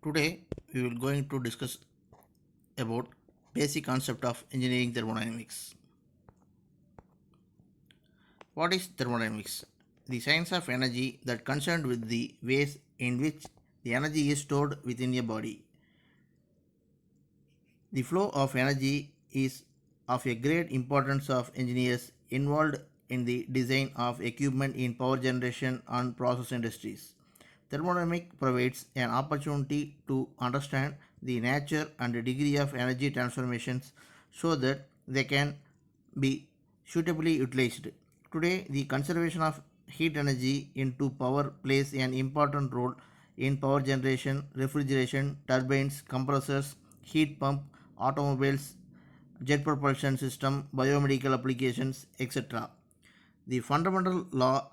Today we will going to discuss about basic concept of engineering thermodynamics. What is thermodynamics? The science of energy that concerned with the ways in which the energy is stored within a body. The flow of energy is of a great importance of engineers involved in the design of equipment in power generation and process industries. Thermodynamics provides an opportunity to understand the nature and degree of energy transformations so that they can be suitably utilized. Today, the conservation of heat energy into power plays an important role in power generation, refrigeration, turbines, compressors, heat pump, automobiles, jet propulsion system, biomedical applications, etc. The fundamental law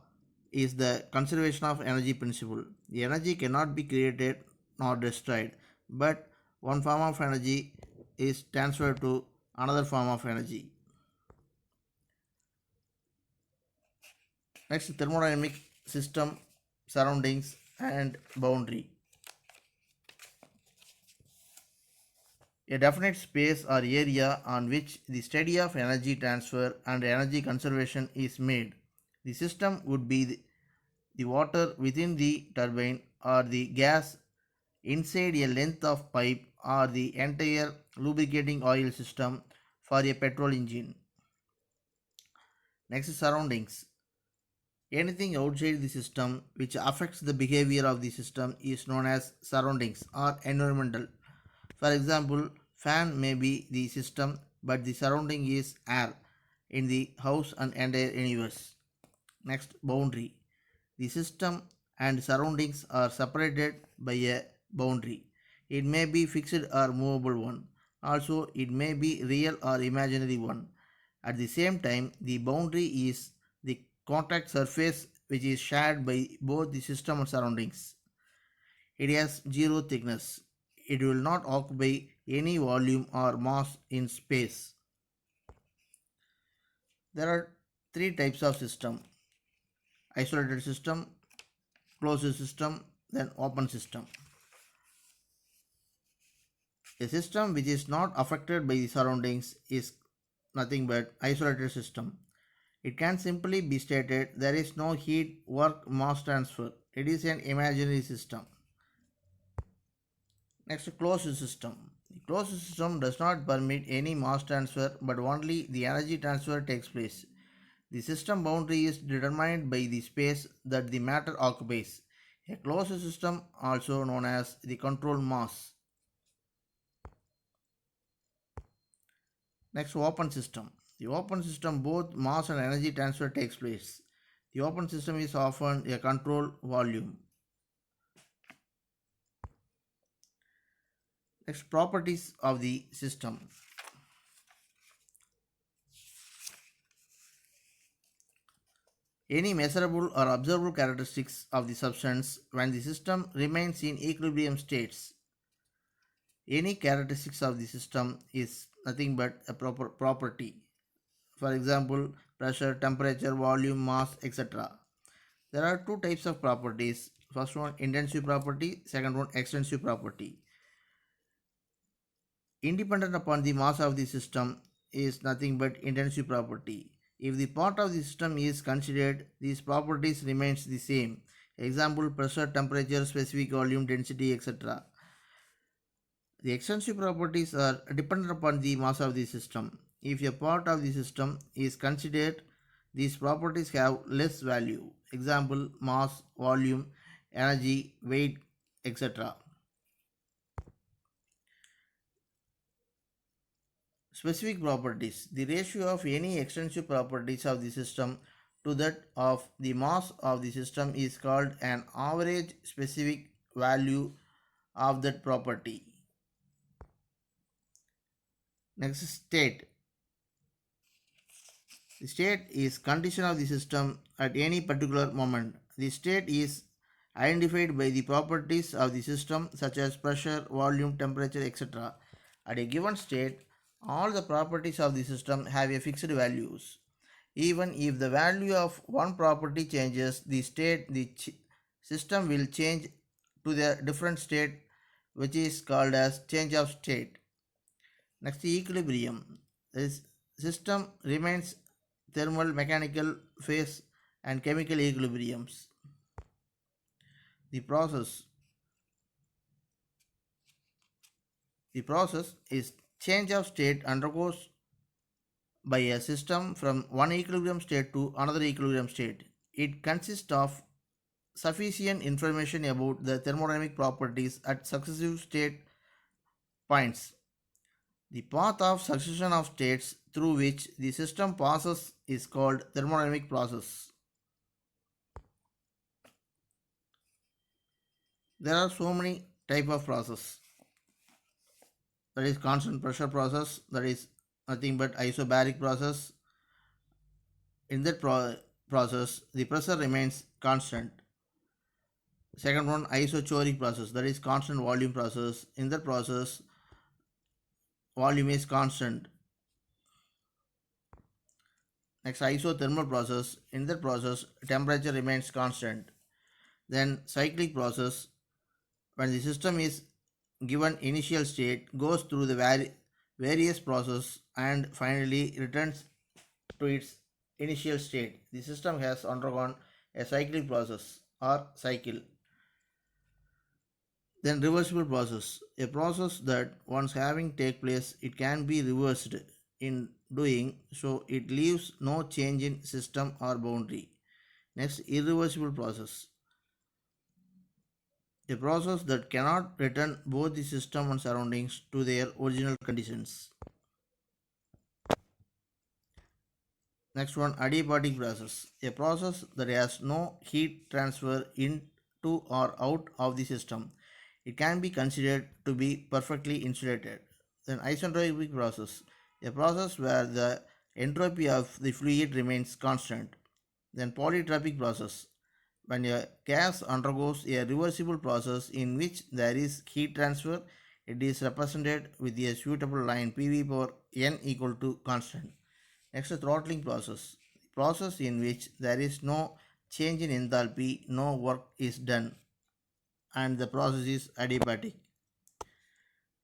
is the conservation of energy principle. The energy cannot be created nor destroyed, but one form of energy is transferred to another form of energy. Next, thermodynamic system, surroundings, and boundary. A definite space or area on which the study of energy transfer and energy conservation is made. The system would be the water within the turbine or the gas inside a length of pipe or the entire lubricating oil system for a petrol engine. Next, surroundings. Anything outside the system which affects the behavior of the system is known as surroundings or environmental. For example, fan may be the system but the surrounding is air in the house and entire universe. Next, boundary. The system and surroundings are separated by a boundary. It may be fixed or movable one. Also, it may be real or imaginary one. At the same time, the boundary is the contact surface which is shared by both the system and surroundings. It has zero thickness. It will not occupy any volume or mass in space. There are three types of system: isolated system, closed system, then open system. A system which is not affected by the surroundings is nothing but isolated system. It can simply be stated there is no heat, work, mass transfer. It is an imaginary system. Next, closed system. The closed system does not permit any mass transfer but only the energy transfer takes place. The system boundary is determined by the space that the matter occupies. A closed system, also known as the control mass. Next, open system. The open system, both mass and energy transfer takes place. The open system is often a control volume. Next, properties of the system. Any measurable or observable characteristics of the substance when the system remains in equilibrium states. Any characteristics of the system is nothing but a proper property. For example, pressure, temperature, volume, mass, etc. There are two types of properties. First one, intensive property. Second one, extensive property. Independent upon the mass of the system is nothing but intensive property. If the part of the system is considered, these properties remains the same. Example, pressure, temperature, specific volume, density, etc. The extensive properties are dependent upon the mass of the system. If a part of the system is considered, these properties have less value. Example, mass, volume, energy, weight, etc. Specific properties. The ratio of any extensive properties of the system to that of the mass of the system is called an average specific value of that property. Next, state. The state is condition of the system at any particular moment. The state is identified by the properties of the system such as pressure, volume, temperature, etc. At a given state, all the properties of the system have a fixed values. Even if the value of one property changes, the system will change to the different state which is called as change of state. Next, equilibrium. This system remains thermal, mechanical, phase, and chemical equilibriums. The process. The process is change of state undergoes by a system from one equilibrium state to another equilibrium state. It consists of sufficient information about the thermodynamic properties at successive state points. The path of succession of states through which the system passes is called thermodynamic process. There are so many type of process. That is constant pressure process, that is nothing but isobaric process. In that process, the pressure remains constant. Second one, isochoric process, that is constant volume process. In that process, volume is constant. Next, isothermal process. In that process, temperature remains constant. Then cyclic process, when the system is given initial state, goes through the various process and finally returns to its initial state. The system has undergone a cyclic process or cycle. Then reversible process, a process that once having take place, it can be reversed. In doing so, it leaves no change in system or boundary. Next, irreversible process, a process that cannot return both the system and surroundings to their original conditions. Next one, adiabatic process, a process that has no heat transfer into or out of the system. It can be considered to be perfectly insulated. Then isentropic process, a process where the entropy of the fluid remains constant. Then polytropic process, when a gas undergoes a reversible process in which there is heat transfer, it is represented with a suitable line PV power n equal to constant. Next, throttling process in which there is no change in enthalpy, no work is done, and the process is adiabatic.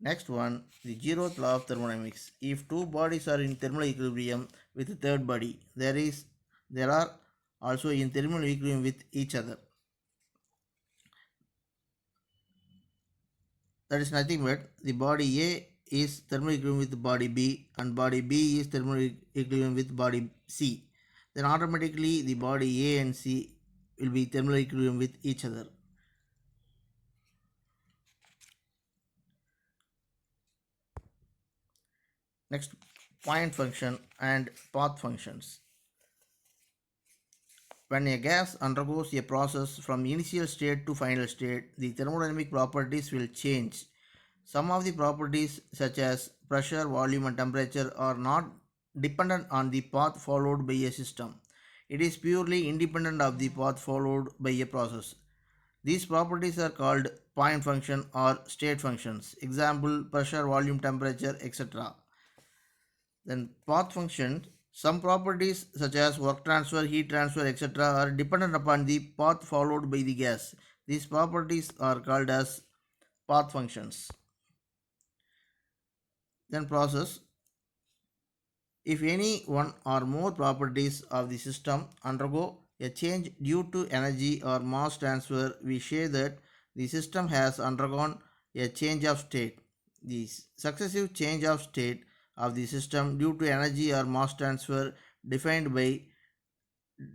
Next one, the zeroth law of thermodynamics. If two bodies are in thermal equilibrium with a third body, there are also in thermal equilibrium with each other. That is nothing but the body A is thermal equilibrium with body B and body B is thermal equilibrium with body C. Then automatically the body A and C will be thermal equilibrium with each other. Next, point function and path functions. When a gas undergoes a process from initial state to final state, the thermodynamic properties will change. Some of the properties such as pressure, volume and temperature are not dependent on the path followed by a system. It is purely independent of the path followed by a process. These properties are called point function or state functions. Example, pressure, volume, temperature, etc. Then path function, some properties such as work transfer, heat transfer, etc. are dependent upon the path followed by the gas. These properties are called as path functions. Then process, if any one or more properties of the system undergo a change due to energy or mass transfer, we say that the system has undergone a change of state. The successive change of state of the system due to energy or mass transfer defined by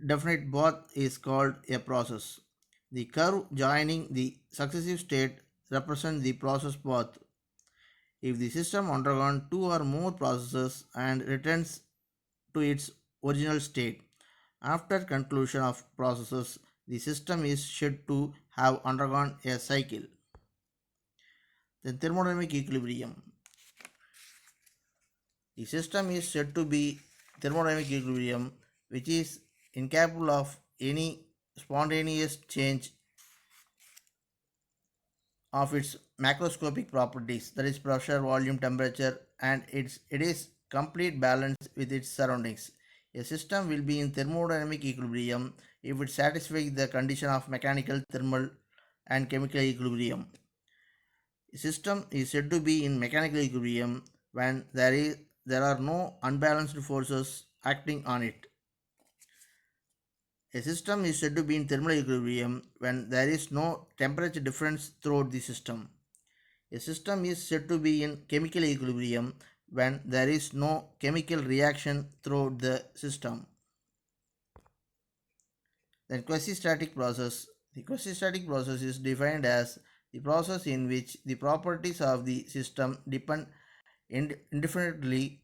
definite path is called a process. The curve joining the successive state represents the process path. If the system undergone two or more processes and returns to its original state, after conclusion of processes, the system is said to have undergone a cycle. Then thermodynamic equilibrium. The system is said to be thermodynamic equilibrium, which is incapable of any spontaneous change of its macroscopic properties, that is pressure, volume, temperature, and it is complete balance with its surroundings. A system will be in thermodynamic equilibrium if it satisfies the condition of mechanical, thermal, and chemical equilibrium. A system is said to be in mechanical equilibrium when there are no unbalanced forces acting on it. A system is said to be in thermal equilibrium when there is no temperature difference throughout the system. A system is said to be in chemical equilibrium when there is no chemical reaction throughout the system. Then quasi-static process. The quasi-static process is defined as the process in which the properties of the system depend indefinitely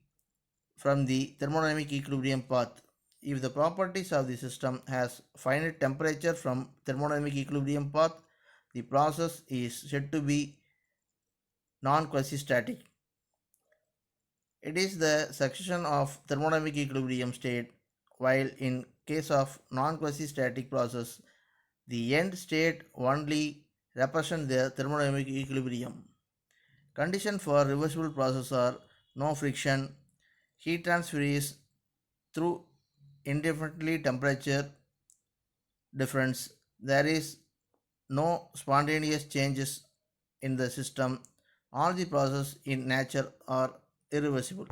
from the thermodynamic equilibrium path. If the properties of the system has finite temperature from thermodynamic equilibrium path, the process is said to be non-quasi-static. It is the succession of thermodynamic equilibrium state, while in case of non-quasi-static process, the end state only represents the thermodynamic equilibrium. Condition for reversible process are no friction, heat transfer is through indefinitely temperature difference, there is no spontaneous changes in the system, all the processes in nature are irreversible.